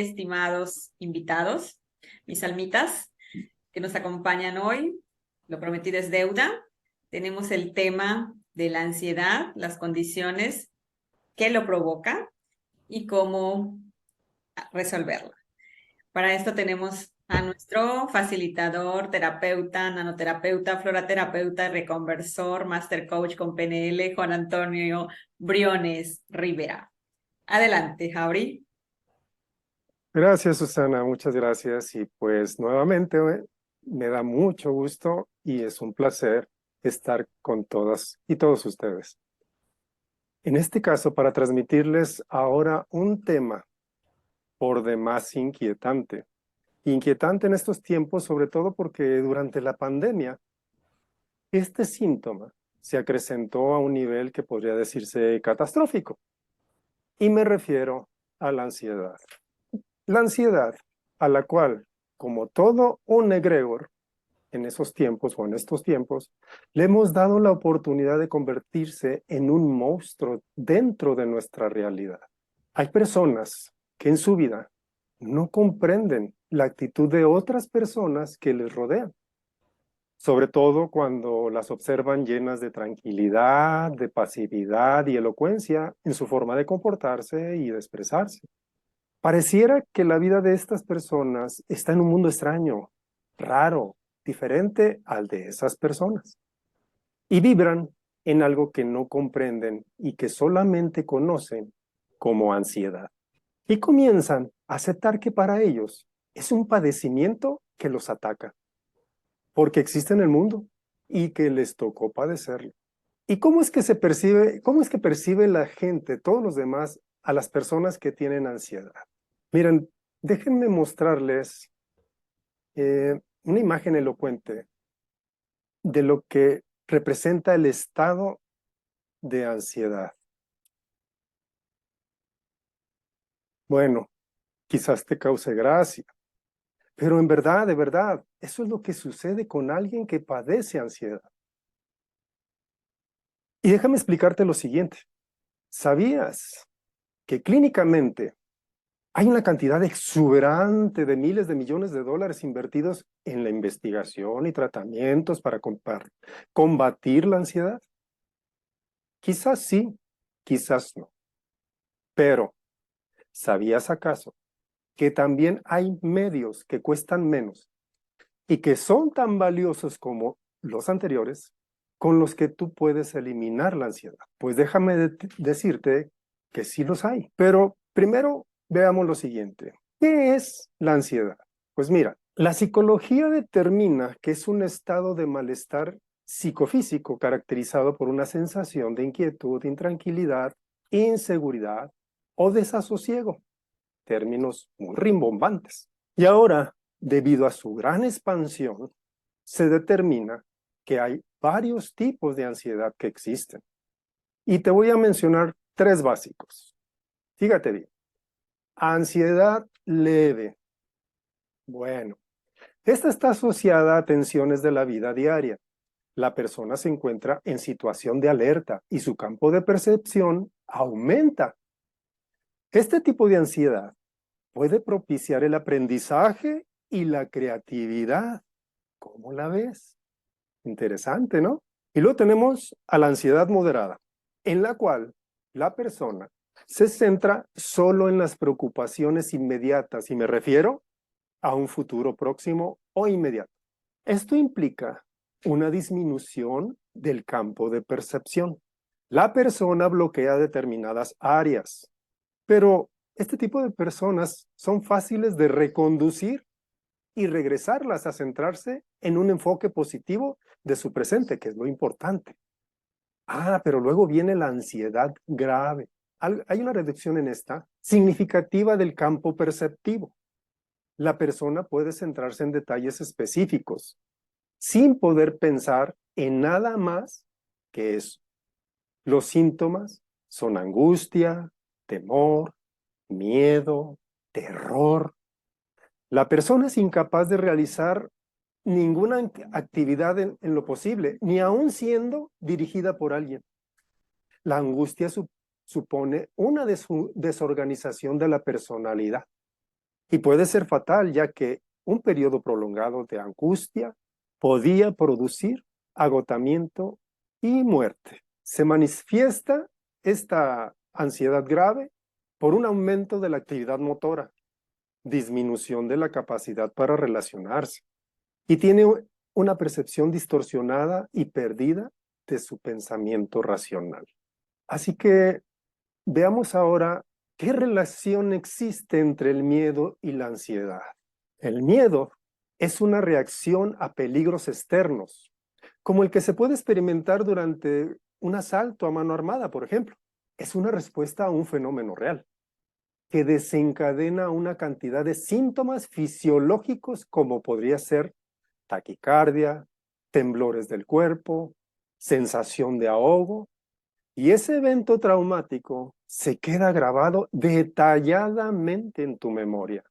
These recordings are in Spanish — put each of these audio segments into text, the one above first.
estimados invitados, mis almitas, que nos acompañan hoy. Lo prometido es deuda. Tenemos el tema de la ansiedad, las condiciones que lo provoca y cómo resolverla. Para esto tenemos a nuestro facilitador, terapeuta, nanoterapeuta, floraterapeuta, reconversor, master coach con PNL, Juan Antonio Briones Rivera. Adelante, Jauri. Gracias, Susana, muchas gracias. Y pues nuevamente me da mucho gusto y es un placer estar con todas y todos ustedes. En este caso, para transmitirles ahora un tema por demás inquietante. Inquietante en estos tiempos, sobre todo porque durante la pandemia, este síntoma se acrecentó a un nivel que podría decirse catastrófico. Y me refiero a la ansiedad. La ansiedad, a la cual, como todo un egregor, en esos tiempos o en estos tiempos, le hemos dado la oportunidad de convertirse en un monstruo dentro de nuestra realidad. Hay personas que en su vida no comprenden la actitud de otras personas que les rodean, sobre todo cuando las observan llenas de tranquilidad, de pasividad y elocuencia en su forma de comportarse y de expresarse. Pareciera que la vida de estas personas está en un mundo extraño, raro, diferente al de esas personas. Y vibran en algo que no comprenden y que solamente conocen como ansiedad. Y comienzan a aceptar que para ellos es un padecimiento que los ataca, porque existe en el mundo y que les tocó padecerlo. ¿Y cómo es que se percibe, cómo es que percibe la gente, todos los demás, a las personas que tienen ansiedad? Miren, déjenme mostrarles una imagen elocuente de lo que representa el estado de ansiedad. Bueno, quizás te cause gracia, pero en verdad, de verdad, eso es lo que sucede con alguien que padece ansiedad. Y déjame explicarte lo siguiente. ¿Sabías que clínicamente hay una cantidad exuberante de miles de millones de dólares invertidos en la investigación y tratamientos para combatir la ansiedad? Quizás sí, quizás no. Pero, ¿sabías acaso que también hay medios que cuestan menos y que son tan valiosos como los anteriores, con los que tú puedes eliminar la ansiedad? Pues déjame decirte que sí los hay. Pero primero veamos lo siguiente. ¿Qué es la ansiedad? Pues mira, la psicología determina que es un estado de malestar psicofísico caracterizado por una sensación de inquietud, intranquilidad, inseguridad o desasosiego, términos muy rimbombantes. Y ahora, debido a su gran expansión, se determina que hay varios tipos de ansiedad que existen. Y te voy a mencionar tres básicos. Fíjate bien. Ansiedad leve. Bueno, esta está asociada a tensiones de la vida diaria. La persona se encuentra en situación de alerta y su campo de percepción aumenta. Este tipo de ansiedad puede propiciar el aprendizaje y la creatividad. ¿Cómo la ves? Interesante, ¿no? Y luego tenemos a la ansiedad moderada, en la cual la persona se centra solo en las preocupaciones inmediatas, y me refiero a un futuro próximo o inmediato. Esto implica una disminución del campo de percepción. La persona bloquea determinadas áreas, pero este tipo de personas son fáciles de reconducir y regresarlas a centrarse en un enfoque positivo de su presente, que es lo importante. Pero luego viene la ansiedad grave. Hay una reducción en esta significativa del campo perceptivo. La persona puede centrarse en detalles específicos, sin poder pensar en nada más que eso. Los síntomas son angustia, temor, miedo, terror. La persona es incapaz de realizar ninguna actividad en lo posible, ni aun siendo dirigida por alguien. La angustia supone una desorganización de la personalidad. y puede ser fatal, ya que un periodo prolongado de angustia podía producir agotamiento y muerte. Se manifiesta esta ansiedad grave por un aumento de la actividad motora, disminución de la capacidad para relacionarse, y tiene una percepción distorsionada y perdida de su pensamiento racional. Así que veamos ahora qué relación existe entre el miedo y la ansiedad. El miedo es una reacción a peligros externos, como el que se puede experimentar durante un asalto a mano armada, por ejemplo. Es una respuesta a un fenómeno real que desencadena una cantidad de síntomas fisiológicos como podría ser taquicardia, temblores del cuerpo, sensación de ahogo, y ese evento traumático se queda grabado detalladamente en tu memoria.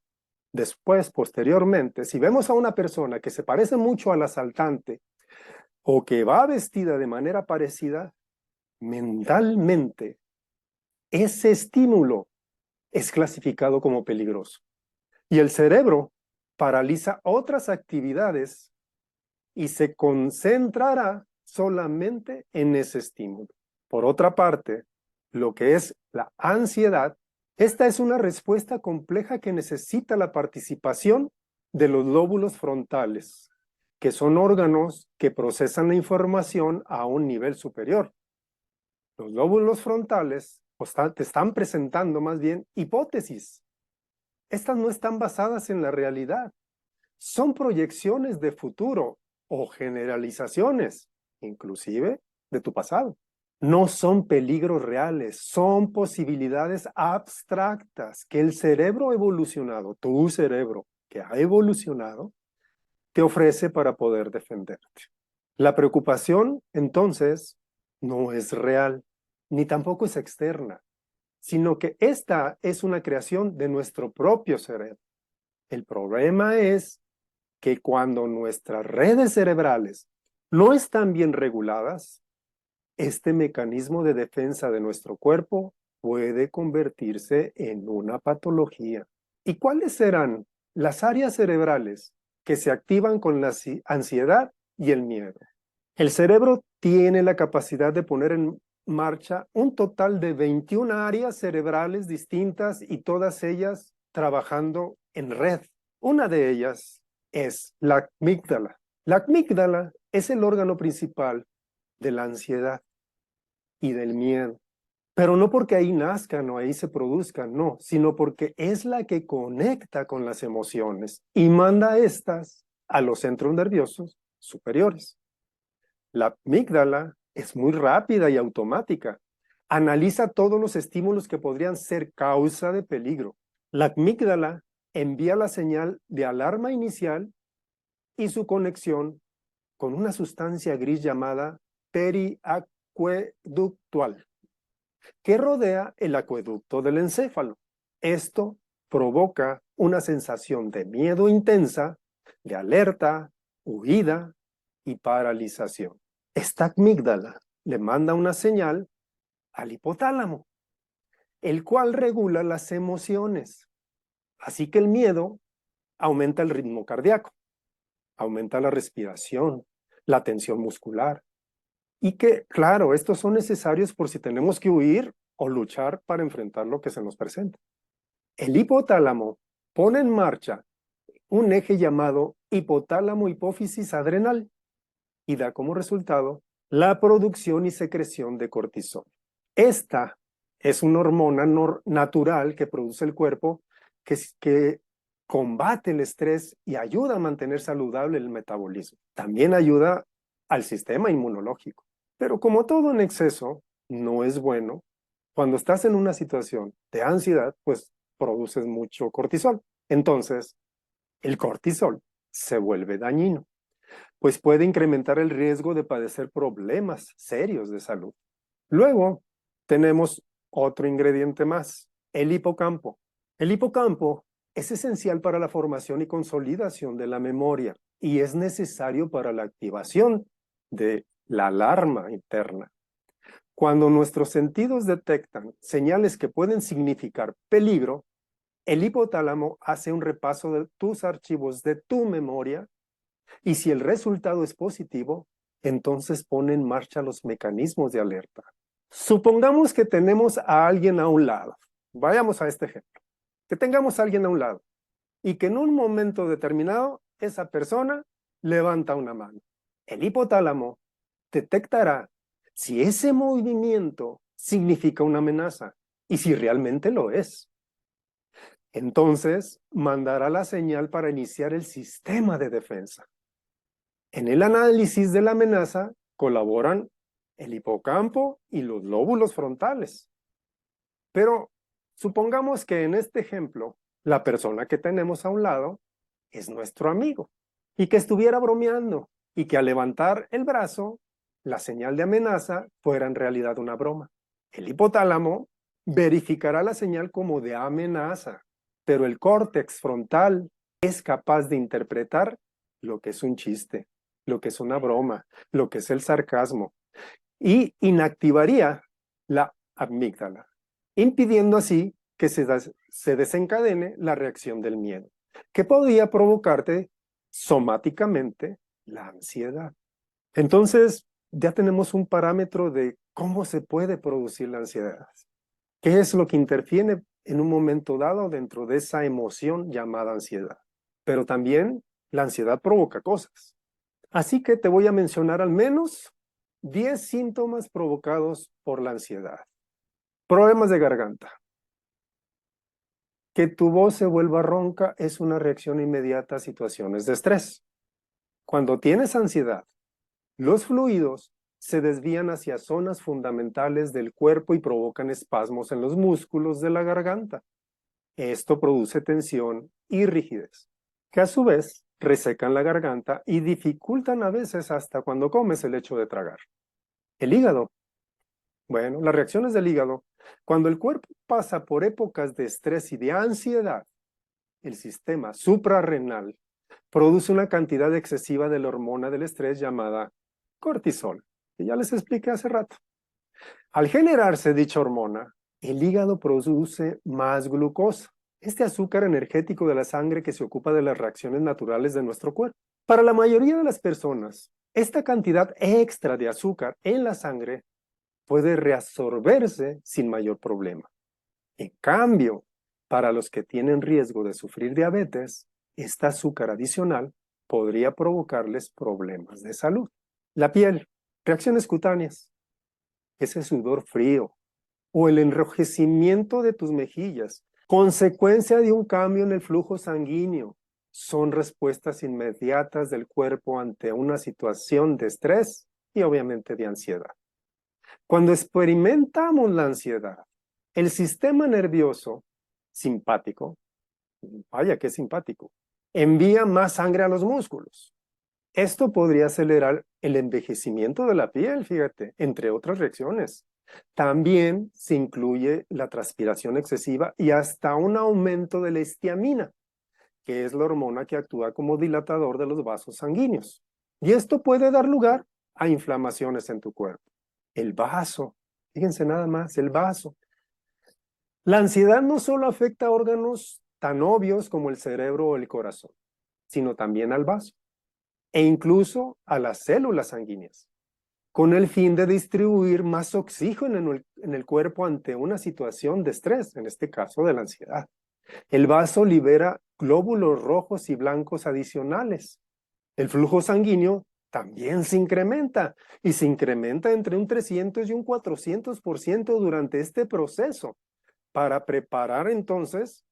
Después, posteriormente, si vemos a una persona que se parece mucho al asaltante o que va vestida de manera parecida, mentalmente ese estímulo es clasificado como peligroso. Y el cerebro paraliza otras actividades y se concentrará solamente en ese estímulo. Por otra parte, lo que es la ansiedad, esta es una respuesta compleja que necesita la participación de los lóbulos frontales, que son órganos que procesan la información a un nivel superior. Los lóbulos frontales te están presentando más bien hipótesis. Estas no están basadas en la realidad. Son proyecciones de futuro o generalizaciones, inclusive de tu pasado. No son peligros reales, son posibilidades abstractas que el cerebro evolucionado, tu cerebro que ha evolucionado, te ofrece para poder defenderte. La preocupación, entonces, no es real, ni tampoco es externa, sino que esta es una creación de nuestro propio cerebro. El problema es que cuando nuestras redes cerebrales no están bien reguladas, este mecanismo de defensa de nuestro cuerpo puede convertirse en una patología. ¿Y cuáles serán las áreas cerebrales que se activan con la ansiedad y el miedo? El cerebro tiene la capacidad de poner en marcha un total de 21 áreas cerebrales distintas y todas ellas trabajando en red. Una de ellas es la amígdala. La amígdala es el órgano principal de la ansiedad y del miedo, pero no porque ahí nazcan o ahí se produzcan, no, sino porque es la que conecta con las emociones y manda estas a los centros nerviosos superiores. La amígdala es muy rápida y automática. Analiza todos los estímulos que podrían ser causa de peligro. La amígdala envía la señal de alarma inicial y su conexión con una sustancia gris llamada periacueductual, que rodea el acueducto del encéfalo. Esto provoca una sensación de miedo intensa, de alerta, huida y paralización. Esta amígdala le manda una señal al hipotálamo, el cual regula las emociones. Así que el miedo aumenta el ritmo cardíaco, aumenta la respiración, la tensión muscular. Y que, claro, estos son necesarios por si tenemos que huir o luchar para enfrentar lo que se nos presenta. El hipotálamo pone en marcha un eje llamado hipotálamo-hipófisis adrenal y da como resultado la producción y secreción de cortisol. Esta es una hormona natural que produce el cuerpo que combate el estrés y ayuda a mantener saludable el metabolismo. También ayuda al sistema inmunológico. Pero como todo en exceso no es bueno, cuando estás en una situación de ansiedad, pues produces mucho cortisol. Entonces, el cortisol se vuelve dañino, pues puede incrementar el riesgo de padecer problemas serios de salud. Luego, tenemos otro ingrediente más, el hipocampo. El hipocampo es esencial para la formación y consolidación de la memoria y es necesario para la activación de la alarma interna. Cuando nuestros sentidos detectan señales que pueden significar peligro, el hipotálamo hace un repaso de tus archivos, de tu memoria, y si el resultado es positivo, entonces pone en marcha los mecanismos de alerta. Supongamos que tenemos a alguien a un lado. Vayamos a este ejemplo. Que tengamos a alguien a un lado y que en un momento determinado esa persona levanta una mano. El hipotálamo detectará si ese movimiento significa una amenaza y si realmente lo es. Entonces, mandará la señal para iniciar el sistema de defensa. En el análisis de la amenaza colaboran el hipocampo y los lóbulos frontales. Pero supongamos que en este ejemplo, la persona que tenemos a un lado es nuestro amigo y que estuviera bromeando y que al levantar el brazo, la señal de amenaza fuera en realidad una broma. El hipotálamo verificará la señal como de amenaza, pero el córtex frontal es capaz de interpretar lo que es un chiste, lo que es una broma, lo que es el sarcasmo, y inactivaría la amígdala, impidiendo así que se desencadene la reacción del miedo, que podría provocarte somáticamente la ansiedad. Entonces, ya tenemos un parámetro de cómo se puede producir la ansiedad. ¿Qué es lo que interfiere en un momento dado dentro de esa emoción llamada ansiedad? Pero también la ansiedad provoca cosas. Así que te voy a mencionar al menos 10 síntomas provocados por la ansiedad. Problemas de garganta. Que tu voz se vuelva ronca es una reacción inmediata a situaciones de estrés. Cuando tienes ansiedad, los fluidos se desvían hacia zonas fundamentales del cuerpo y provocan espasmos en los músculos de la garganta. Esto produce tensión y rigidez, que a su vez resecan la garganta y dificultan a veces hasta cuando comes el hecho de tragar. El hígado. Bueno, las reacciones del hígado. Cuando el cuerpo pasa por épocas de estrés y de ansiedad, el sistema suprarrenal produce una cantidad excesiva de la hormona del estrés llamada cortisol, que ya les expliqué hace rato. Al generarse dicha hormona, el hígado produce más glucosa, este azúcar energético de la sangre que se ocupa de las reacciones naturales de nuestro cuerpo. Para la mayoría de las personas, esta cantidad extra de azúcar en la sangre puede reabsorberse sin mayor problema. En cambio, para los que tienen riesgo de sufrir diabetes, esta azúcar adicional podría provocarles problemas de salud. La piel, reacciones cutáneas, ese sudor frío o el enrojecimiento de tus mejillas, consecuencia de un cambio en el flujo sanguíneo, son respuestas inmediatas del cuerpo ante una situación de estrés y obviamente de ansiedad. Cuando experimentamos la ansiedad, el sistema nervioso simpático, vaya que es simpático, envía más sangre a los músculos. Esto podría acelerar el envejecimiento de la piel, fíjate, entre otras reacciones. También se incluye la transpiración excesiva y hasta un aumento de la histamina, que es la hormona que actúa como dilatador de los vasos sanguíneos. Y esto puede dar lugar a inflamaciones en tu cuerpo. El vaso, fíjense nada más, el vaso. La ansiedad no solo afecta a órganos tan obvios como el cerebro o el corazón, sino también al vaso e incluso a las células sanguíneas, con el fin de distribuir más oxígeno en el cuerpo ante una situación de estrés, en este caso de la ansiedad. El vaso libera glóbulos rojos y blancos adicionales. El flujo sanguíneo también se incrementa y se incrementa entre un 300 y un 400% durante este proceso para preparar entonces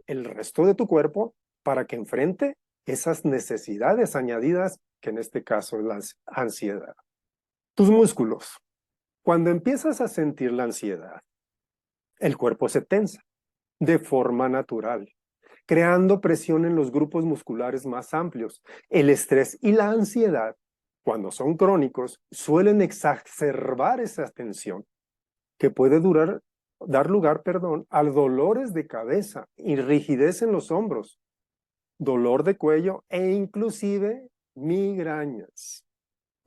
el resto de tu cuerpo para que enfrente esas necesidades añadidas que en este caso es la ansiedad. Tus músculos. Cuando empiezas a sentir la ansiedad, el cuerpo se tensa de forma natural, creando presión en los grupos musculares más amplios. El estrés y la ansiedad, cuando son crónicos, suelen exacerbar esa tensión, que puede dar lugar, a dolores de cabeza y rigidez en los hombros, dolor de cuello e inclusive migrañas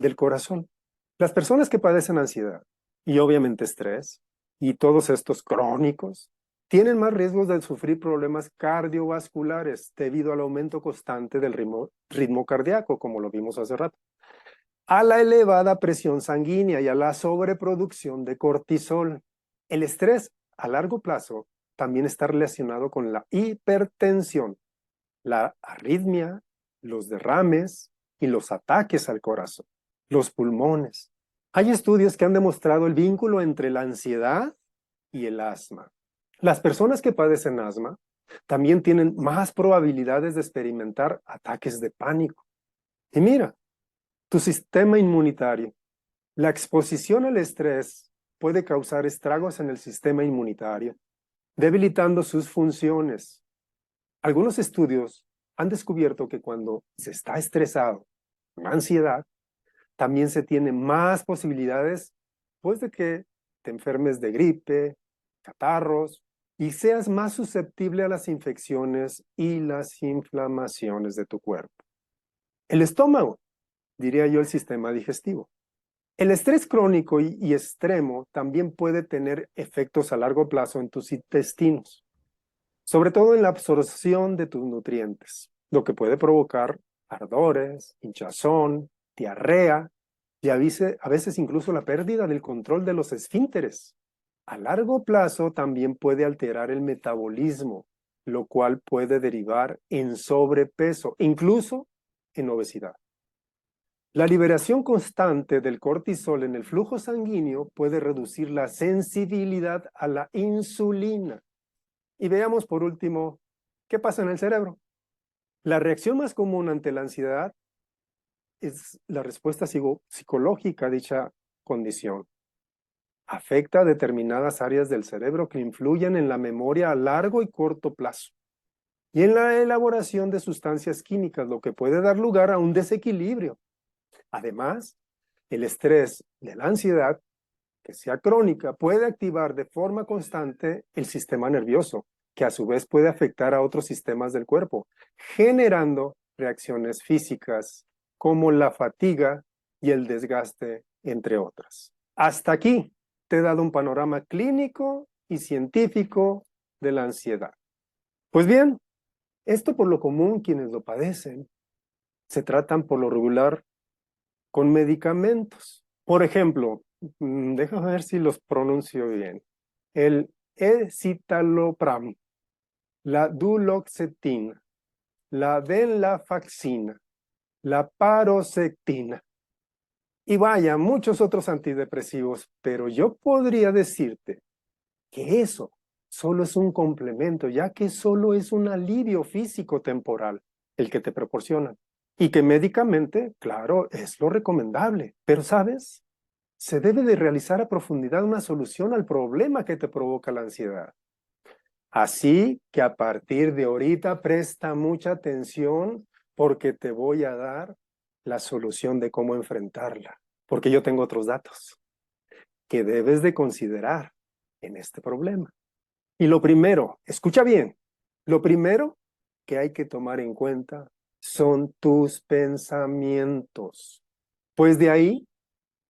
del corazón. Las personas que padecen ansiedad y obviamente estrés y todos estos crónicos tienen más riesgos de sufrir problemas cardiovasculares debido al aumento constante del ritmo cardíaco, como lo vimos hace rato, a la elevada presión sanguínea y a la sobreproducción de cortisol. El estrés a largo plazo también está relacionado con la hipertensión, la arritmia, los derrames y los ataques al corazón, los pulmones. Hay estudios que han demostrado el vínculo entre la ansiedad y el asma. Las personas que padecen asma también tienen más probabilidades de experimentar ataques de pánico. Y mira, tu sistema inmunitario. La exposición al estrés puede causar estragos en el sistema inmunitario, debilitando sus funciones. Algunos estudios han descubierto que cuando se está estresado, con ansiedad, también se tiene más posibilidades, pues, de que te enfermes de gripe, catarros, y seas más susceptible a las infecciones y las inflamaciones de tu cuerpo. El estómago, diría yo, el sistema digestivo. El estrés crónico y extremo también puede tener efectos a largo plazo en tus intestinos, sobre todo en la absorción de tus nutrientes, lo que puede provocar ardores, hinchazón, diarrea y a veces incluso la pérdida del control de los esfínteres. A largo plazo también puede alterar el metabolismo, lo cual puede derivar en sobrepeso, incluso en obesidad. La liberación constante del cortisol en el flujo sanguíneo puede reducir la sensibilidad a la insulina. Y veamos por último, ¿qué pasa en el cerebro? La reacción más común ante la ansiedad es la respuesta psicológica a dicha condición. Afecta a determinadas áreas del cerebro que influyen en la memoria a largo y corto plazo y en la elaboración de sustancias químicas, lo que puede dar lugar a un desequilibrio. Además, el estrés de la ansiedad, que sea crónica, puede activar de forma constante el sistema nervioso, que a su vez puede afectar a otros sistemas del cuerpo, generando reacciones físicas como la fatiga y el desgaste, entre otras. Hasta aquí te he dado un panorama clínico y científico de la ansiedad. Pues bien, esto por lo común quienes lo padecen se tratan por lo regular con medicamentos. Por ejemplo, déjame ver si los pronuncio bien. El escitalopram, la duloxetina, la venlafaxina, la paroxetina. Y vaya, muchos otros antidepresivos, pero yo podría decirte que eso solo es un complemento, ya que solo es un alivio físico temporal el que te proporcionan. Y que médicamente, claro, es lo recomendable. Pero, ¿sabes? Se debe de realizar a profundidad una solución al problema que te provoca la ansiedad. Así que a partir de ahorita presta mucha atención porque te voy a dar la solución de cómo enfrentarla. Porque yo tengo otros datos que debes de considerar en este problema. Y lo primero, escucha bien, lo primero que hay que tomar en cuenta son tus pensamientos. Pues de ahí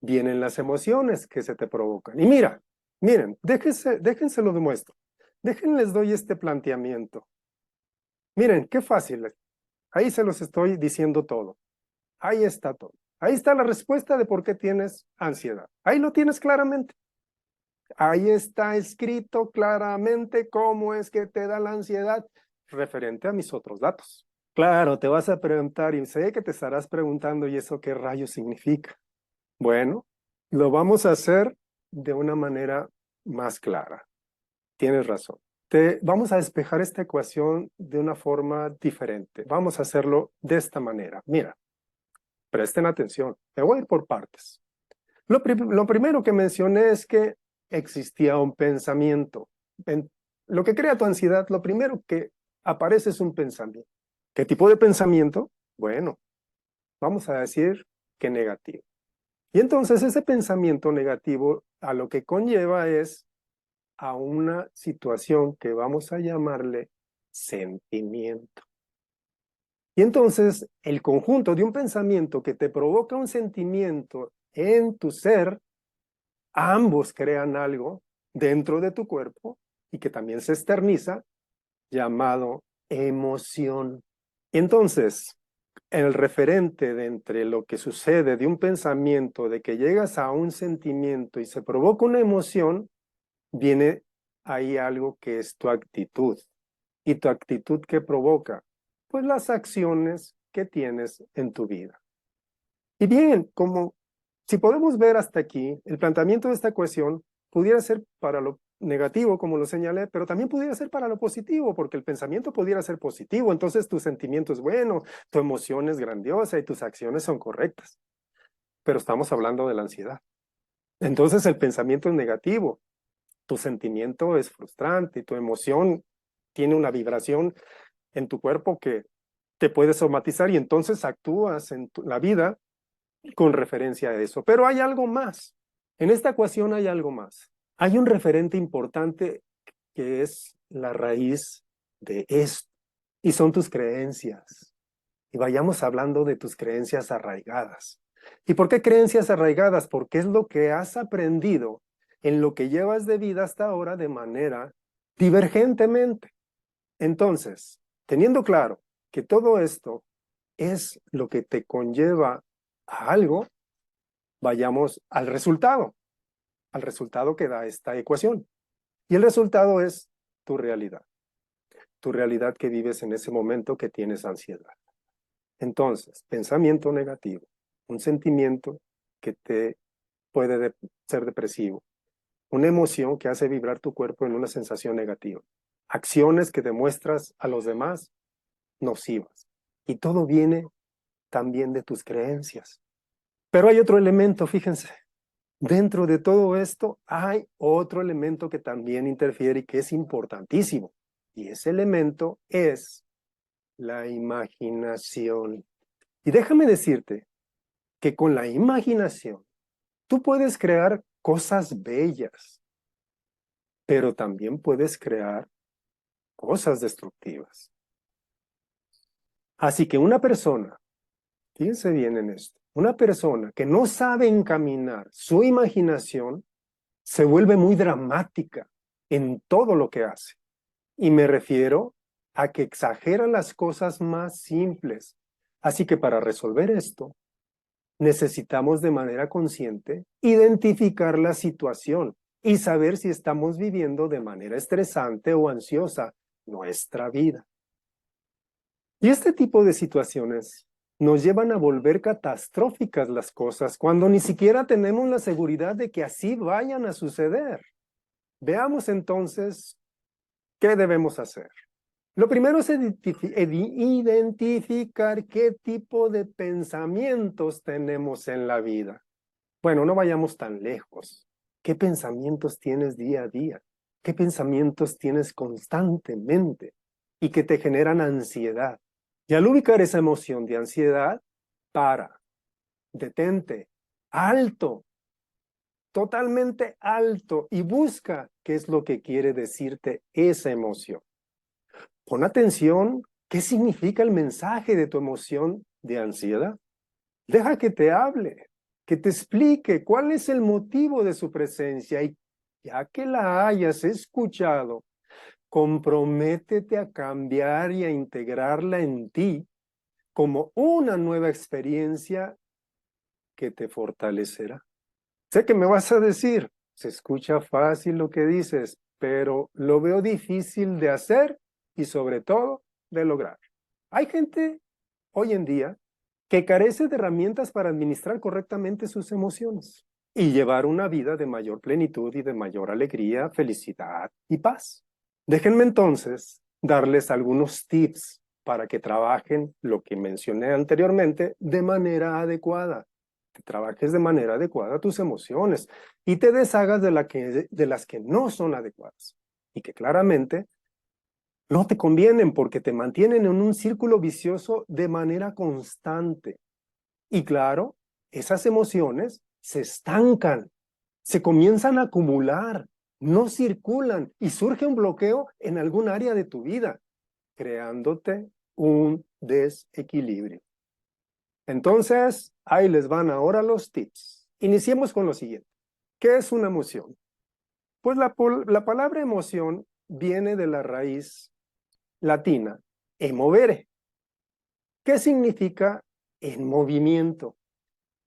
vienen las emociones que se te provocan. Y miren, déjense lo demuestro. Déjenles doy este planteamiento. Miren, qué fácil. Ahí se los estoy diciendo todo. Ahí está todo. Ahí está la respuesta de por qué tienes ansiedad. Ahí lo tienes claramente. Ahí está escrito claramente cómo es que te da la ansiedad referente a mis otros datos. Claro, te vas a preguntar y sé que te estarás preguntando, ¿y eso qué rayos significa? Bueno, lo vamos a hacer de una manera más clara. Tienes razón. Vamos a despejar esta ecuación de una forma diferente. Vamos a hacerlo de esta manera. Mira, presten atención. Me voy a ir por partes. Lo primero que mencioné es que existía un pensamiento. Lo que crea tu ansiedad, lo primero que aparece es un pensamiento. ¿Qué tipo de pensamiento? Bueno, vamos a decir que negativo. Y entonces ese pensamiento negativo a lo que conlleva es a una situación que vamos a llamarle sentimiento. Y entonces el conjunto de un pensamiento que te provoca un sentimiento en tu ser, ambos crean algo dentro de tu cuerpo y que también se externiza, llamado emoción. Entonces, el referente de entre lo que sucede de un pensamiento, de que llegas a un sentimiento y se provoca una emoción, viene ahí algo que es tu actitud. ¿Y tu actitud qué provoca? Pues las acciones que tienes en tu vida. Y bien, como si podemos ver hasta aquí, el planteamiento de esta ecuación pudiera ser para lo negativo, como lo señalé, pero también pudiera ser para lo positivo, porque el pensamiento pudiera ser positivo, entonces tu sentimiento es bueno, tu emoción es grandiosa y tus acciones son correctas. Pero estamos hablando de la ansiedad. Entonces el pensamiento es negativo, tu sentimiento es frustrante y tu emoción tiene una vibración en tu cuerpo que te puede somatizar y entonces actúas en la vida con referencia a eso. Pero hay algo más. En esta ecuación hay algo más. Hay un referente importante que es la raíz de esto y son tus creencias. Y vayamos hablando de tus creencias arraigadas. ¿Y por qué creencias arraigadas? Porque es lo que has aprendido en lo que llevas de vida hasta ahora de manera divergentemente. Entonces, teniendo claro que todo esto es lo que te conlleva a algo, vayamos al resultado que da esta ecuación. Y el resultado es tu realidad que vives en ese momento que tienes ansiedad. Entonces, pensamiento negativo, un sentimiento que te puede ser depresivo, una emoción que hace vibrar tu cuerpo en una sensación negativa, acciones que demuestras a los demás nocivas. Y todo viene también de tus creencias. Pero hay otro elemento, fíjense, dentro de todo esto hay otro elemento que también interfiere y que es importantísimo. Y ese elemento es la imaginación. Y déjame decirte que con la imaginación tú puedes crear cosas bellas, pero también puedes crear cosas destructivas. Así que una persona, fíjense bien en esto, una persona que no sabe encaminar su imaginación se vuelve muy dramática en todo lo que hace. Y me refiero a que exagera las cosas más simples. Así que para resolver esto, necesitamos de manera consciente identificar la situación y saber si estamos viviendo de manera estresante o ansiosa nuestra vida. Y este tipo de situaciones nos llevan a volver catastróficas las cosas cuando ni siquiera tenemos la seguridad de que así vayan a suceder. Veamos entonces qué debemos hacer. Lo primero es identificar qué tipo de pensamientos tenemos en la vida. Bueno, no vayamos tan lejos. ¿Qué pensamientos tienes día a día? ¿Qué pensamientos tienes constantemente y que te generan ansiedad? Y al ubicar esa emoción de ansiedad, detente, alto, totalmente alto y busca qué es lo que quiere decirte esa emoción. Pon atención, ¿qué significa el mensaje de tu emoción de ansiedad? Deja que te hable, que te explique cuál es el motivo de su presencia y ya que la hayas escuchado, comprométete a cambiar y a integrarla en ti como una nueva experiencia que te fortalecerá. Sé que me vas a decir, se escucha fácil lo que dices, pero lo veo difícil de hacer y sobre todo de lograr. Hay gente hoy en día que carece de herramientas para administrar correctamente sus emociones y llevar una vida de mayor plenitud y de mayor alegría, felicidad y paz. Déjenme entonces darles algunos tips para que trabajen lo que mencioné anteriormente de manera adecuada. Que trabajes de manera adecuada tus emociones y te deshagas de las que no son adecuadas y que claramente no te convienen porque te mantienen en un círculo vicioso de manera constante. Y claro, esas emociones se estancan, se comienzan a acumular, no circulan y surge un bloqueo en algún área de tu vida, creándote un desequilibrio. Entonces, ahí les van ahora los tips. Iniciemos con lo siguiente. ¿Qué es una emoción? Pues la palabra emoción viene de la raíz latina emovere, que significa en movimiento.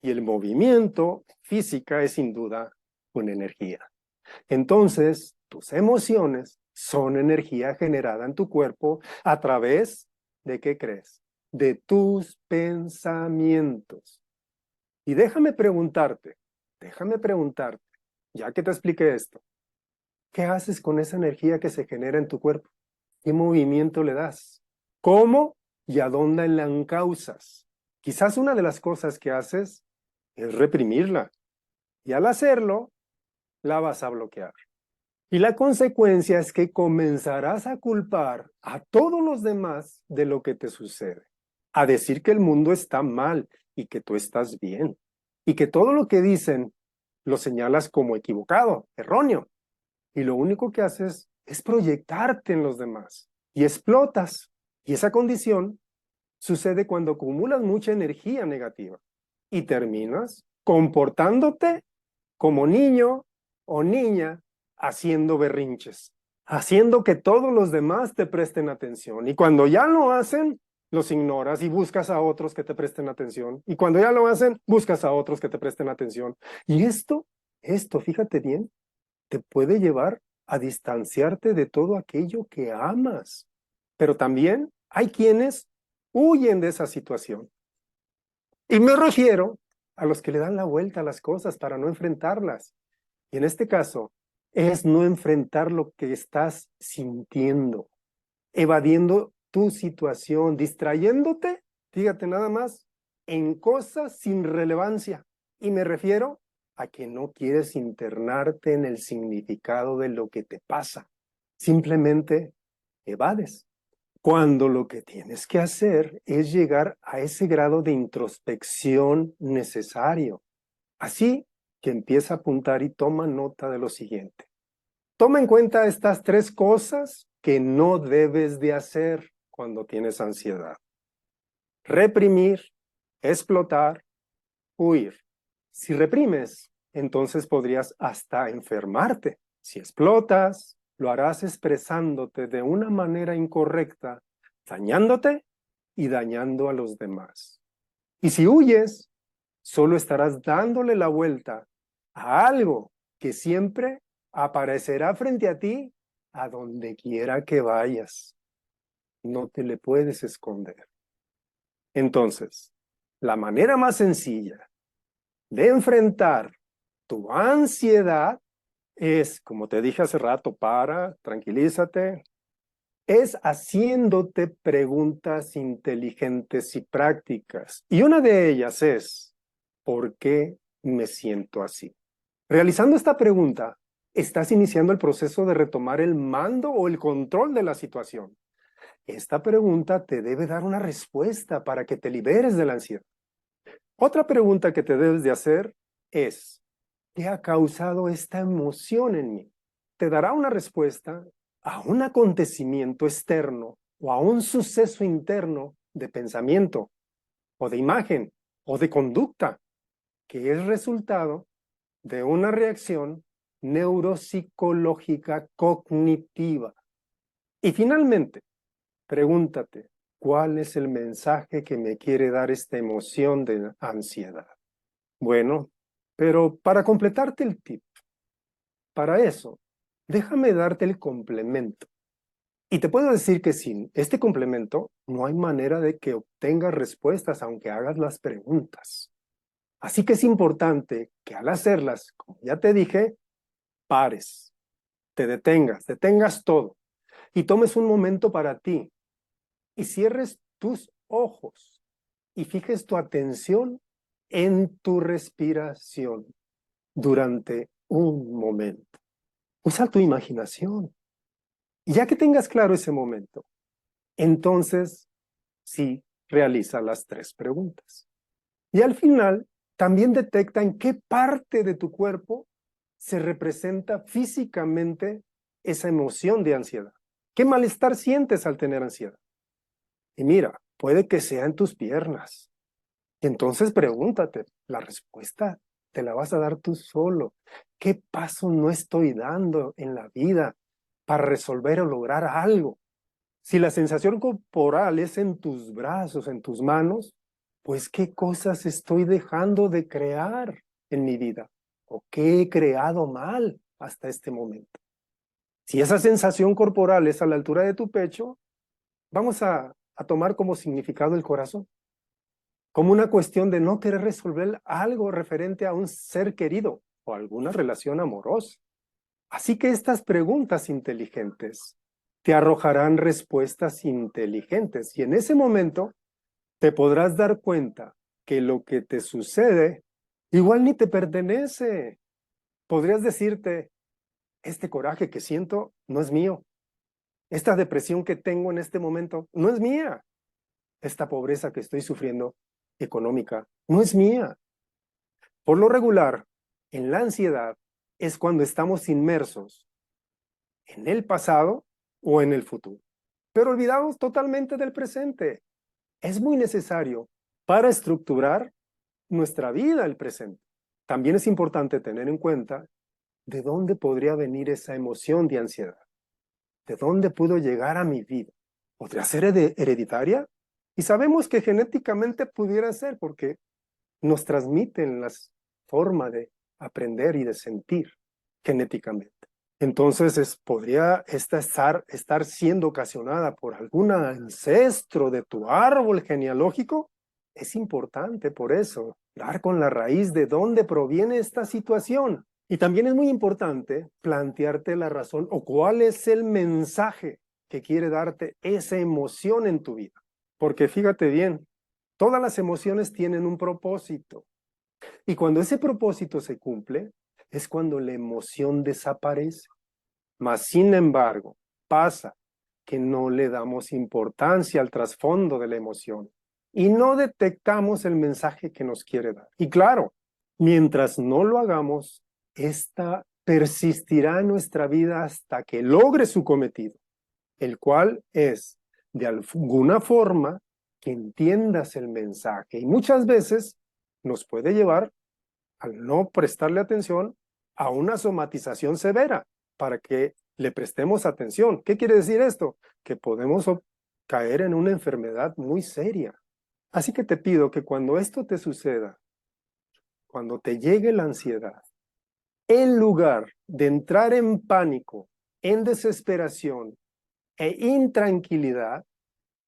Y el movimiento, física, es sin duda una energía. Entonces, tus emociones son energía generada en tu cuerpo a través de, ¿qué crees? De tus pensamientos. Y déjame preguntarte, ya que te expliqué esto, ¿qué haces con esa energía que se genera en tu cuerpo? ¿Qué movimiento le das? ¿Cómo y a dónde la encauzas? Quizás una de las cosas que haces es reprimirla. Y al hacerlo, la vas a bloquear. Y la consecuencia es que comenzarás a culpar a todos los demás de lo que te sucede. A decir que el mundo está mal y que tú estás bien. Y que todo lo que dicen lo señalas como equivocado, erróneo. Y lo único que haces es proyectarte en los demás. Y explotas. Y esa condición sucede cuando acumulas mucha energía negativa. Y terminas comportándote como niño o niña haciendo berrinches, haciendo que todos los demás te presten atención. Y cuando ya lo hacen, los ignoras y buscas a otros que te presten atención. Y cuando ya lo hacen, buscas a otros que te presten atención. Y esto, fíjate bien, te puede llevar a distanciarte de todo aquello que amas. Pero también hay quienes huyen de esa situación. Y me refiero a los que le dan la vuelta a las cosas para no enfrentarlas. Y en este caso, es no enfrentar lo que estás sintiendo, evadiendo tu situación, distrayéndote, fíjate nada más, en cosas sin relevancia. Y me refiero a que no quieres internarte en el significado de lo que te pasa. Simplemente evades. Cuando lo que tienes que hacer es llegar a ese grado de introspección necesario. Así que empieza a apuntar y toma nota de lo siguiente. Toma en cuenta estas tres cosas que no debes de hacer cuando tienes ansiedad. Reprimir, explotar, huir. Si reprimes, entonces podrías hasta enfermarte. Si explotas, lo harás expresándote de una manera incorrecta, dañándote y dañando a los demás. Y si huyes, solo estarás dándole la vuelta a algo que siempre aparecerá frente a ti a donde quiera que vayas. No te le puedes esconder. Entonces, la manera más sencilla de enfrentar tu ansiedad es, como te dije hace rato, tranquilízate, es haciéndote preguntas inteligentes y prácticas. Y una de ellas es, ¿por qué me siento así? Realizando esta pregunta, estás iniciando el proceso de retomar el mando o el control de la situación. Esta pregunta te debe dar una respuesta para que te liberes de la ansiedad. Otra pregunta que te debes de hacer es, ¿qué ha causado esta emoción en mí? Te dará una respuesta a un acontecimiento externo o a un suceso interno de pensamiento o de imagen o de conducta que es resultado de una reacción neuropsicológica cognitiva. Y finalmente, pregúntate, ¿cuál es el mensaje que me quiere dar esta emoción de ansiedad? Bueno, pero para completarte el tip, para eso, déjame darte el complemento. Y te puedo decir que sin este complemento no hay manera de que obtengas respuestas aunque hagas las preguntas. Así que es importante que al hacerlas, como ya te dije, pares, te detengas todo y tomes un momento para ti y cierres tus ojos y fijes tu atención en tu respiración durante un momento. Usa tu imaginación. Y ya que tengas claro ese momento, entonces sí realiza las tres preguntas. Y al final también detecta en qué parte de tu cuerpo se representa físicamente esa emoción de ansiedad. ¿Qué malestar sientes al tener ansiedad? Y mira, puede que sea en tus piernas. Y entonces pregúntate, la respuesta te la vas a dar tú solo. ¿Qué paso no estoy dando en la vida para resolver o lograr algo. Si la sensación corporal es en tus brazos, en tus manos, pues ¿qué cosas estoy dejando de crear en mi vida? ¿O qué he creado mal hasta este momento? Si esa sensación corporal es a la altura de tu pecho, vamos a tomar como significado el corazón, como una cuestión de no querer resolver algo referente a un ser querido o alguna relación amorosa. Así que estas preguntas inteligentes te arrojarán respuestas inteligentes y en ese momento te podrás dar cuenta que lo que te sucede igual ni te pertenece. Podrías decirte, este coraje que siento no es mío. Esta depresión que tengo en este momento no es mía. Esta pobreza que estoy sufriendo económica no es mía. Por lo regular, en la ansiedad es cuando estamos inmersos en el pasado o en el futuro, pero olvidamos totalmente del presente. Es muy necesario para estructurar nuestra vida el presente. También es importante tener en cuenta de dónde podría venir esa emoción de ansiedad, de dónde pudo llegar a mi vida. ¿Podría ser hereditaria? Y sabemos que genéticamente pudiera ser porque nos transmiten las formas de aprender y de sentir genéticamente. Entonces, ¿podría esta estar siendo ocasionada por algún ancestro de tu árbol genealógico? Es importante por eso dar con la raíz de dónde proviene esta situación. Y también es muy importante plantearte la razón o cuál es el mensaje que quiere darte esa emoción en tu vida. Porque fíjate bien, todas las emociones tienen un propósito. Y cuando ese propósito se cumple, es cuando la emoción desaparece. Mas, sin embargo, pasa que no le damos importancia al trasfondo de la emoción y no detectamos el mensaje que nos quiere dar. Y claro, mientras no lo hagamos, esta persistirá en nuestra vida hasta que logre su cometido, el cual es, de alguna forma, que entiendas el mensaje. Y muchas veces nos puede llevar, al no prestarle atención, a una somatización severa para que le prestemos atención. ¿Qué quiere decir esto? Que podemos caer en una enfermedad muy seria. Así que te pido que cuando esto te suceda, cuando te llegue la ansiedad, en lugar de entrar en pánico, en desesperación e intranquilidad,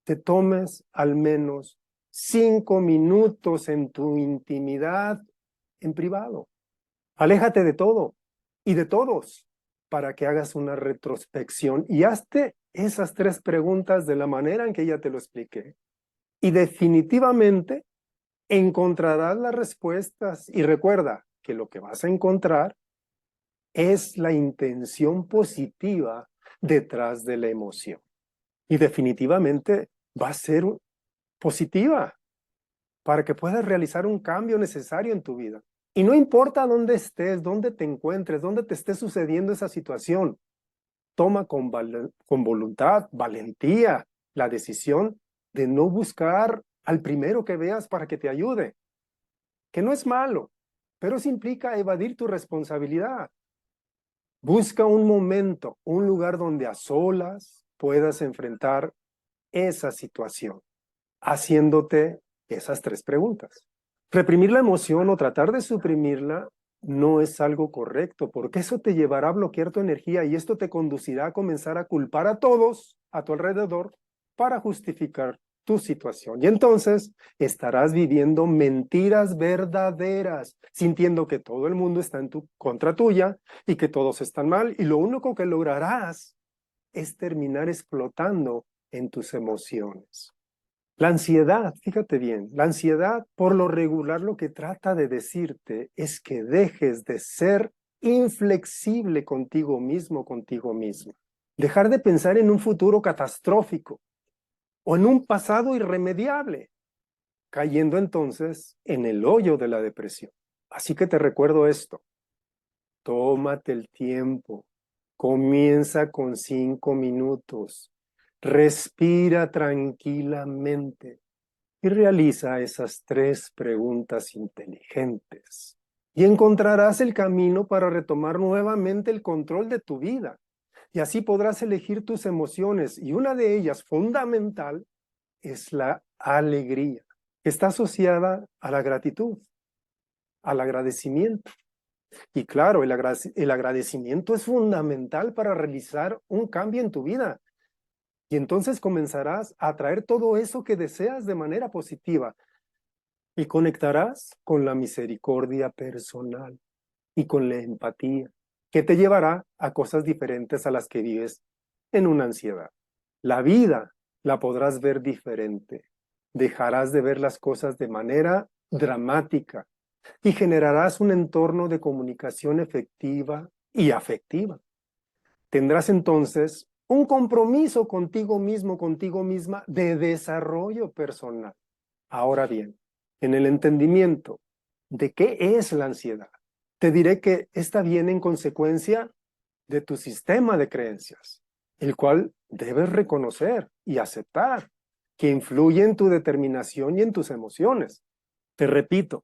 te tomes al menos 5 minutos en tu intimidad en privado. Aléjate de todo y de todos para que hagas una retrospección y hazte esas 3 preguntas de la manera en que ya te lo expliqué. Y definitivamente encontrarás las respuestas y recuerda que lo que vas a encontrar es la intención positiva detrás de la emoción. Y definitivamente va a ser positiva para que puedas realizar un cambio necesario en tu vida. Y no importa dónde estés, dónde te encuentres, dónde te esté sucediendo esa situación, toma con voluntad, valentía, la decisión de no buscar al primero que veas para que te ayude, que no es malo, pero eso implica evadir tu responsabilidad. Busca un momento, un lugar donde a solas puedas enfrentar esa situación, haciéndote esas 3 preguntas. Reprimir la emoción o tratar de suprimirla no es algo correcto, porque eso te llevará a bloquear tu energía y esto te conducirá a comenzar a culpar a todos a tu alrededor para justificar tu situación. Y entonces estarás viviendo mentiras verdaderas, sintiendo que todo el mundo está en contra tuya y que todos están mal, y lo único que lograrás es terminar explotando en tus emociones. La ansiedad, fíjate bien, la ansiedad por lo regular lo que trata de decirte es que dejes de ser inflexible contigo mismo, contigo misma. Dejar de pensar en un futuro catastrófico o en un pasado irremediable, cayendo entonces en el hoyo de la depresión. Así que te recuerdo esto, tómate el tiempo, comienza con 5 minutos, respira tranquilamente y realiza esas 3 preguntas inteligentes. Y encontrarás el camino para retomar nuevamente el control de tu vida. Y así podrás elegir tus emociones, y una de ellas, fundamental, es la alegría, que está asociada a la gratitud, al agradecimiento. Y claro, el agradecimiento es fundamental para realizar un cambio en tu vida. Y entonces comenzarás a atraer todo eso que deseas de manera positiva y conectarás con la misericordia personal y con la empatía, que te llevará a cosas diferentes a las que vives en una ansiedad. La vida la podrás ver diferente. Dejarás de ver las cosas de manera dramática y generarás un entorno de comunicación efectiva y afectiva. Tendrás entonces un compromiso contigo mismo, contigo misma, de desarrollo personal. Ahora bien, en el entendimiento de qué es la ansiedad, te diré que esta viene en consecuencia de tu sistema de creencias, el cual debes reconocer y aceptar, que influye en tu determinación y en tus emociones. Te repito,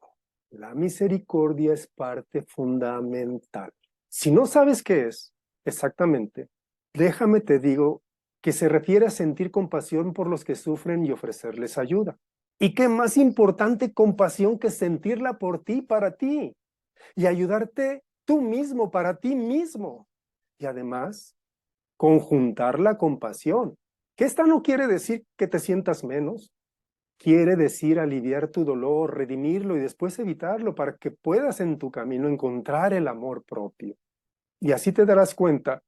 la misericordia es parte fundamental. Si no sabes qué es exactamente, déjame te digo que se refiere a sentir compasión por los que sufren y ofrecerles ayuda. Y qué más importante compasión que sentirla por ti, para ti, y ayudarte tú mismo, para ti mismo. Y además, conjuntar la compasión, que esta no quiere decir que te sientas menos, quiere decir aliviar tu dolor, redimirlo y después evitarlo para que puedas en tu camino encontrar el amor propio. Y así te darás cuenta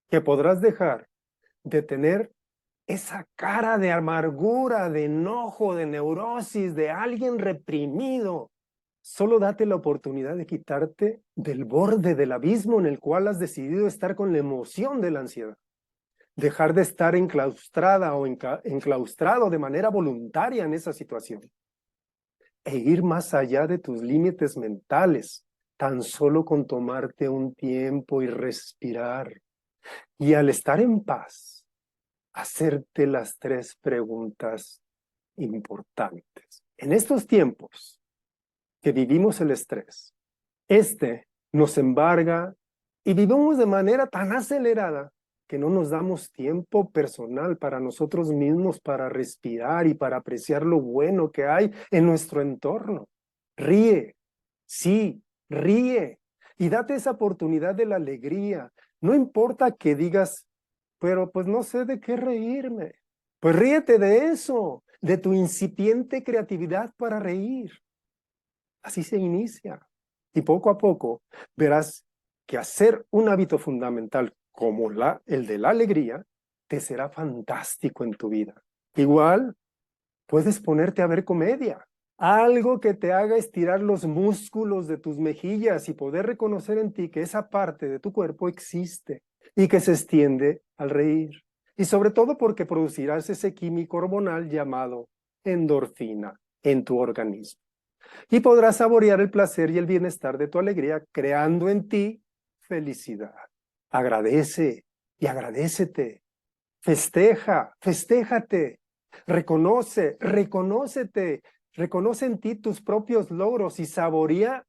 que podrás dejar de tener esa cara de amargura, de enojo, de neurosis, de alguien reprimido. Solo date la oportunidad de quitarte del borde del abismo en el cual has decidido estar con la emoción de la ansiedad. Dejar de estar enclaustrada o enclaustrado de manera voluntaria en esa situación. E ir más allá de tus límites mentales, tan solo con tomarte un tiempo y respirar. Y al estar en paz, hacerte las 3 preguntas importantes. En estos tiempos que vivimos el estrés, nos embarga y vivimos de manera tan acelerada que no nos damos tiempo personal para nosotros mismos, para respirar y para apreciar lo bueno que hay en nuestro entorno. Ríe, sí, ríe y date esa oportunidad de la alegría. No importa que digas, pero pues no sé de qué reírme. Pues ríete de eso, de tu incipiente creatividad para reír. Así se inicia. Y poco a poco verás que hacer un hábito fundamental como el de la alegría te será fantástico en tu vida. Igual puedes ponerte a ver comedia, algo que te haga estirar los músculos de tus mejillas y poder reconocer en ti que esa parte de tu cuerpo existe y que se extiende al reír. Y sobre todo porque producirás ese químico hormonal llamado endorfina en tu organismo. Y podrás saborear el placer y el bienestar de tu alegría, creando en ti felicidad. Agradece y agradécete. Festeja, festéjate. Reconócete. Reconoce en ti tus propios logros y saborea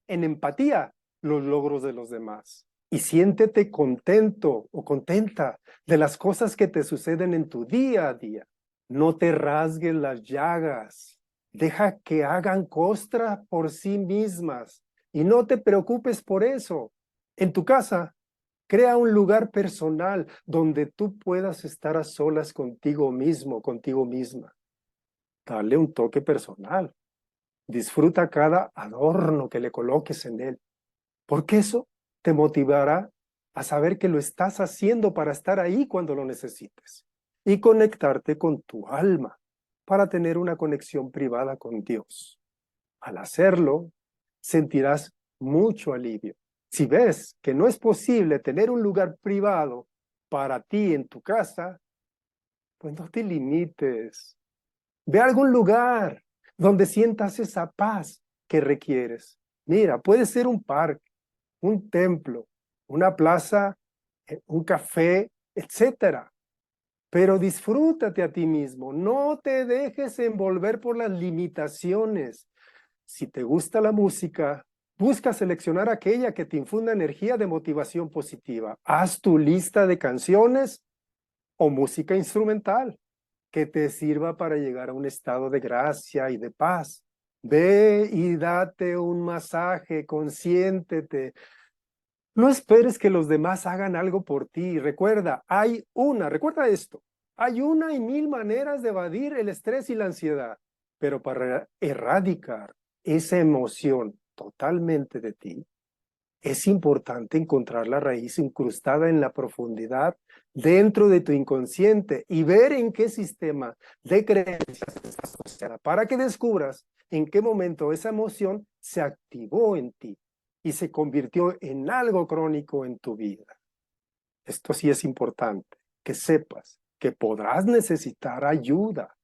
en empatía los logros de los demás. Y siéntete contento o contenta de las cosas que te suceden en tu día a día. No te rasgues las llagas. Deja que hagan costra por sí mismas y no te preocupes por eso. En tu casa, crea un lugar personal donde tú puedas estar a solas contigo mismo, contigo misma. Dale un toque personal. Disfruta cada adorno que le coloques en él, porque eso te motivará a saber que lo estás haciendo para estar ahí cuando lo necesites y conectarte con tu alma para tener una conexión privada con Dios. Al hacerlo, sentirás mucho alivio. Si ves que no es posible tener un lugar privado para ti en tu casa, pues no te limites. Ve a algún lugar donde sientas esa paz que requieres. Mira, puede ser un parque, un templo, una plaza, un café, etcétera. Pero disfrútate a ti mismo, no te dejes envolver por las limitaciones. Si te gusta la música, Busca seleccionar aquella que te infunda energía de motivación positiva. Haz tu lista de canciones o música instrumental que te sirva para llegar a un estado de gracia y de paz. Ve y date un masaje, consiéntete. No esperes que los demás hagan algo por ti. Recuerda esto, hay una y mil maneras de evadir el estrés y la ansiedad, pero para erradicar esa emoción totalmente de ti, es importante encontrar la raíz incrustada en la profundidad dentro de tu inconsciente y ver en qué sistema de creencias está asociada para que descubras en qué momento esa emoción se activó en ti y se convirtió en algo crónico en tu vida. Esto sí es importante, que sepas que podrás necesitar ayuda.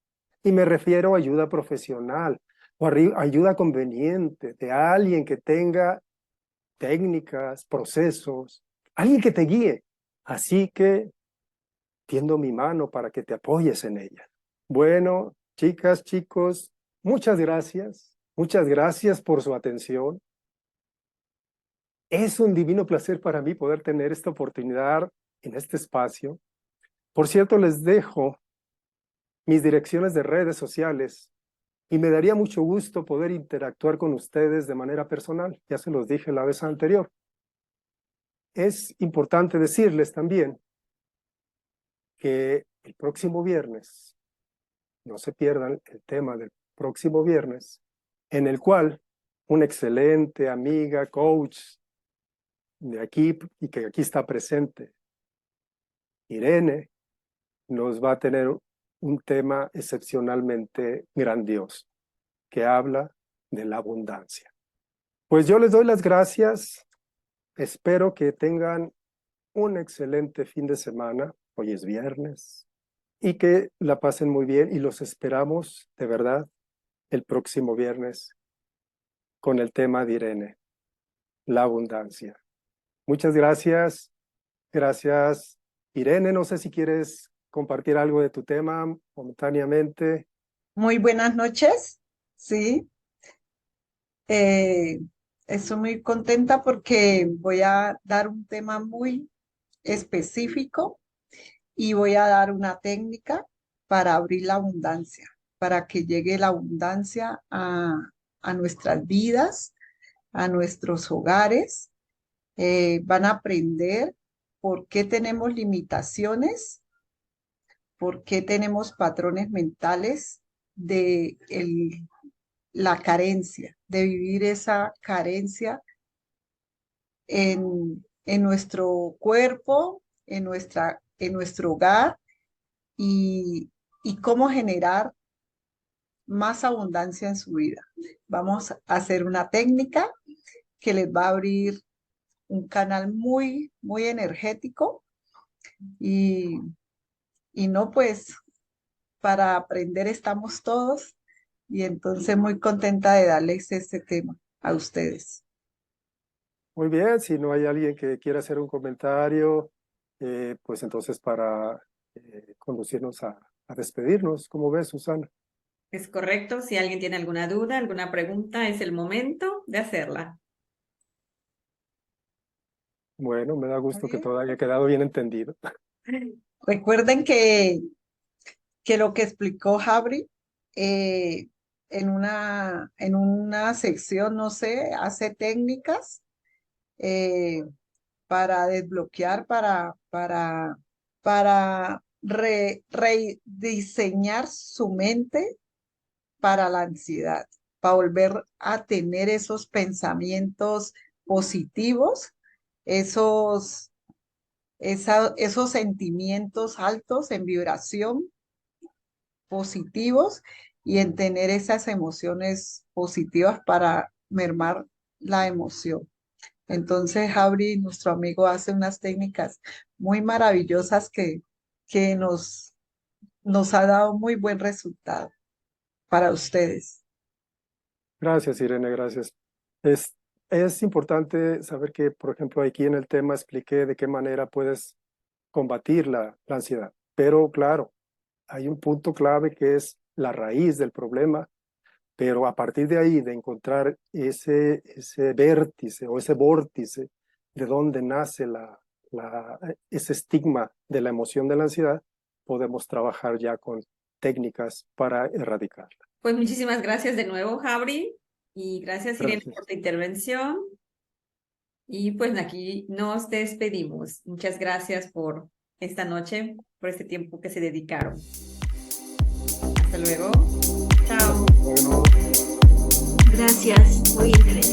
Y me refiero a ayuda profesional o ayuda conveniente de alguien que tenga técnicas, procesos, alguien que te guíe. Así que tiendo mi mano para que te apoyes en ella. Bueno, chicas, chicos, muchas gracias. Muchas gracias por su atención. Es un divino placer para mí poder tener esta oportunidad en este espacio. Por cierto, les dejo mis direcciones de redes sociales y me daría mucho gusto poder interactuar con ustedes de manera personal. Ya se los dije la vez anterior. Es importante decirles también que el próximo viernes, no se pierdan el tema del próximo viernes, en el cual una excelente amiga, coach de aquí y que aquí está presente, Irene, nos va a tener un tema excepcionalmente grandioso que habla de la abundancia. Pues yo les doy las gracias, espero que tengan un excelente fin de semana, hoy es viernes, y que la pasen muy bien y los esperamos de verdad el próximo viernes con el tema de Irene, la abundancia. Muchas gracias. Gracias, Irene. No sé si quieres compartir algo de tu tema momentáneamente. Muy buenas noches, sí. Eh, Estoy muy contenta porque voy a dar un tema muy específico y voy a dar una técnica para abrir la abundancia, para que llegue la abundancia a nuestras vidas, a nuestros hogares. Van a aprender por qué tenemos limitaciones, por qué tenemos patrones mentales de la carencia, de vivir esa carencia en nuestro cuerpo, en nuestro hogar y cómo generar más abundancia en su vida. Vamos a hacer una técnica que les va a abrir un canal muy, muy energético y, y no, pues para aprender estamos todos y entonces muy contenta de darles este tema a ustedes. Muy bien, si no hay alguien que quiera hacer un comentario, pues entonces para conducirnos a despedirnos. ¿Cómo ves, Susana? Es correcto. Si alguien tiene alguna duda, alguna pregunta, es el momento de hacerla. Bueno, me da ¿Está gusto que bien? todo haya quedado bien entendido. Recuerden que lo que explicó Jabri eh, en una sección, no sé, hace técnicas eh, para desbloquear, para rediseñar su mente para la ansiedad, para volver a tener esos pensamientos positivos, esos, esos sentimientos altos en vibración positivos y en tener esas emociones positivas para mermar la emoción. Entonces, Javi, nuestro amigo, hace unas técnicas muy maravillosas que nos ha dado muy buen resultado para ustedes. Gracias, Irene, gracias. Es, es importante saber que, por ejemplo, aquí en el tema expliqué de qué manera puedes combatir la ansiedad. Pero claro, hay un punto clave que es la raíz del problema, pero a partir de ahí, de encontrar ese vértice o ese vórtice de donde nace ese estigma de la emoción de la ansiedad, podemos trabajar ya con técnicas para erradicarla. Pues muchísimas gracias de nuevo, Jabri, y gracias, Irene, Gracias. por tu intervención. Y pues aquí nos despedimos. Muchas gracias por esta noche, por este tiempo que se dedicaron. Hasta luego. Chao. Bueno. Gracias, muy interesante.